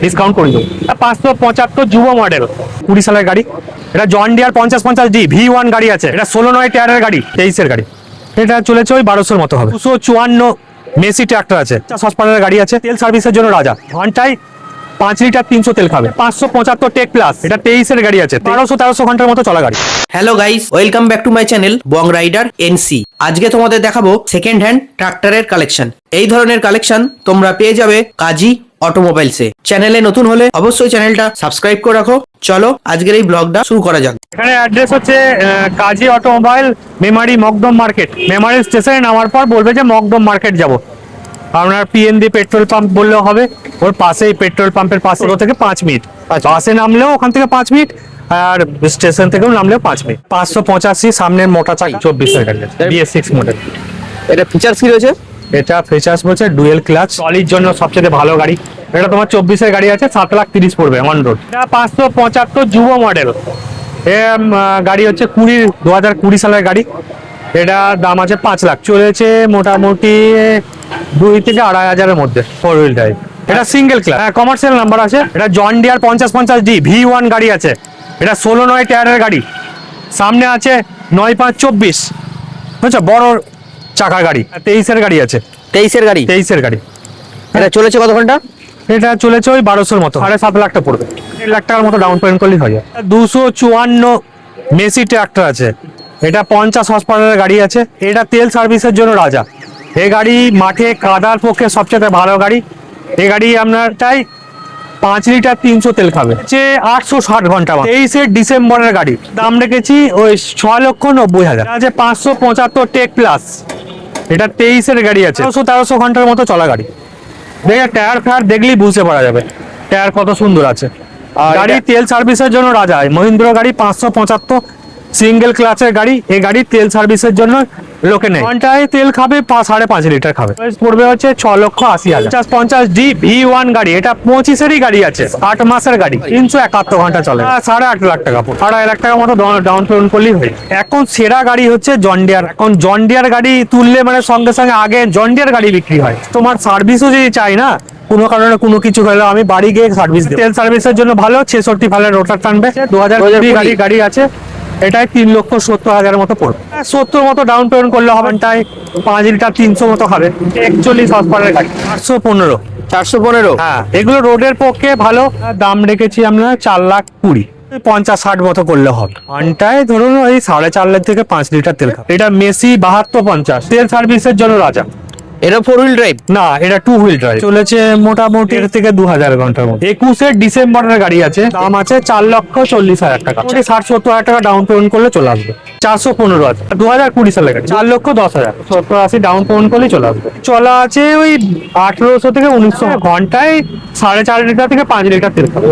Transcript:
Discount করে দেবো। 575 যুব মডেল 20 সালের গাড়ি। এটা জন ডিয়ার 5050D V1 গাড়ি আছে। এটা 16 টায়ারের গাড়ি, 23-এর গাড়ি। এটা চলেছে ওই 1200-র মতো হবে। 254 মেসি ট্রাক্টর আছে, 50 গাড়ি আছে। তেল সার্ভিসের জন্য রাজা, ঘন্টায় 5 লিটার 300 তেল খাবে। 575 টেক প্লাস, এটা 23-এর গাড়ি আছে। 1200-1300 ঘন্টার মতো চলা গাড়ি। Hello guys, welcome back to my channel Bong rider NC. আজকে তোমাদের দেখাবো সেকেন্ড হ্যান্ড ট্রাক্টরের কালেকশন। এই ধরনের কালেকশন তোমরা পেয়ে যাবে কাজী অটোমোবাইলসে। চ্যানেলে নতুন হলে অবশ্যই চ্যানেলটা সাবস্ক্রাইব করে রাখো। চলো আজকের এই ব্লগটা শুরু করা যাক। এখানে অ্যাড্রেস হচ্ছে কাজী অটোমোবাইল, মেমারি মকদম মার্কেট। মেমারি স্টেশনে নামার পর বলবে যে মকদম মার্কেট যাব। আপনার পিএনডি পেট্রোল পাম্প বললেও হবে, ওর পাশেই পেট্রোল পাম্পের পাশে। ওর থেকে 5 মিনিট, বাসে নামলেও ওখান থেকে 5 মিনিট, আর স্টেশন থেকেও নামলেও 5 মিনিট। 585 সামনের মোটা চাকা, 24-এর গাড়ি, BS6 মডেল। এটা ফিচার্স কি রয়েছে? এটা ফিচার্স বলছে ডুয়েল ক্লাচ, ট্রলির জন্য সবচেয়ে ভালো গাড়ি। এটা তোমার 24-এর গাড়ি আছে, 7,30,000 পড়বে অন রোড। এটা 575 যুব মডেল। গাড়ি হচ্ছে 2020 সালের গাড়ি। এটা দাম আছে 5 লাখ। চলেছে মোটামুটি 2 থেকে 2,500-এর মধ্যে, 4 হুইল ড্রাইভ। এটা সিঙ্গেল ক্লাচ, কমার্শিয়াল নাম্বার আছে। এটা জন ডিয়ার 5050D V1 গাড়ি আছে। এটা 16 টায়ারের গাড়ি। সামনে আছে 9-5-24, বুঝছো, বড় চাকার গাড়ি। 23-এর গাড়ি আছে। 23-এর গাড়ি। 23-এর গাড়ি। এটা চলেছে কত ঘন্টা? এটা চলেছে ওই 1200-র মতো, 7.5 লাখটা পড়বে। 1 লাখ টাকার মতো ডাউন পেমেন্ট করলেই হয়ে যায়। 254 মেসি ট্রাক্টর আছে। এটা 50 হর্সপাওয়ারের গাড়ি আছে। এটা তেল সার্ভিসের জন্য রাজা। এই গাড়ি মাঠে কাদার পক্ষে সবচেয়ে ভালো গাড়ি। এই গাড়ি আপনার চাই 5 লিটার 300 তেল খাবে। 860 ঘন্টা। 23-এর ডিসেম্বরের গাড়ি। দাম রেখেছি ওই 6,90,000। আছে 575 টেক প্লাস। এটা 23-এর গাড়ি আছে, 1300 ঘন্টার মতো চলা গাড়ি। দেখে টায়ার ফায়ার দেখলেই বুঝতে পারা যাবে টায়ার কত সুন্দর আছে। গাড়ি তেল সার্ভিসের জন্য রাজা। মহিন্দ্র গাড়ি 575 সিঙ্গেল ক্লাচের গাড়ি। এই গাড়ি তেল সার্ভিসের জন্য লোকে নেই। ঘন্টায় তেল খাবে 5.5 লিটার খাবে। পড়বে হচ্ছে 6,80,000। 50D V1 গাড়ি। এটা 25-এরই গাড়ি আছে, 8 মাসের গাড়ি, 371 ঘন্টা চলে। 8.5 লাখ টাকা, 2.5 লাখ টাকার মতো ডাউন পেমেন্ট করলেই হয়। এখন সেরা গাড়ি হচ্ছে জন ডিয়ার। এখন জন ডিয়ার গাড়ি তুললে মানে সঙ্গে সঙ্গে আগে জন ডিয়ার গাড়ি বিক্রি হয়। তোমার সার্ভিসও যদি চাই না, কোনো কারণে কোনো কিছু হলে আমি বাড়ি গিয়ে সার্ভিস দিই। তেল সার্ভিসের জন্য ভালো। 66 ভালের রোটার টানবে। 2020 গাড়ি আছে। এটাই 3,70,000-এর মতো পড়বে। 70 মতো ডাউন পেমেন্ট করলে হবে। ঘন্টায় 5 লিটার 300 মতো খাবে। 41 হর্সপাওয়ারের গাড়ি। 415। হ্যাঁ, এগুলো রোডের পক্ষে ভালো। দাম রেখেছি আমরা 4,20,000। 50-60 মতো করলে হবে। ঘন্টায় ধরুন ওই 4.5 থেকে 5 লিটার তেল খাবে। এটা মেসি 7250, তেল সার্ভিসের জন্য রাজা। এটা 4 হুইল ড্রাইভ না, এটা 2 হুইল ড্রাইভ। চলেছে মোটামুটি 1 থেকে 2,000 ঘন্টার মধ্যে। 21-এর ডিসেম্বরের গাড়ি আছে। দাম আছে 4,40,000 টাকা। 60-70,000 টাকা ডাউন পেমেন্ট করলে চলে আসবে। 415 আছে, 2020 সালের গাড়ি। 4,10,000, 70-80 ডাউন পেমেন্ট করলে চলে আসবে। চলা আছে ওই 1,800 থেকে 1,900। ঘন্টায় 4.5 লিটার থেকে 5 লিটার তেল খাবে।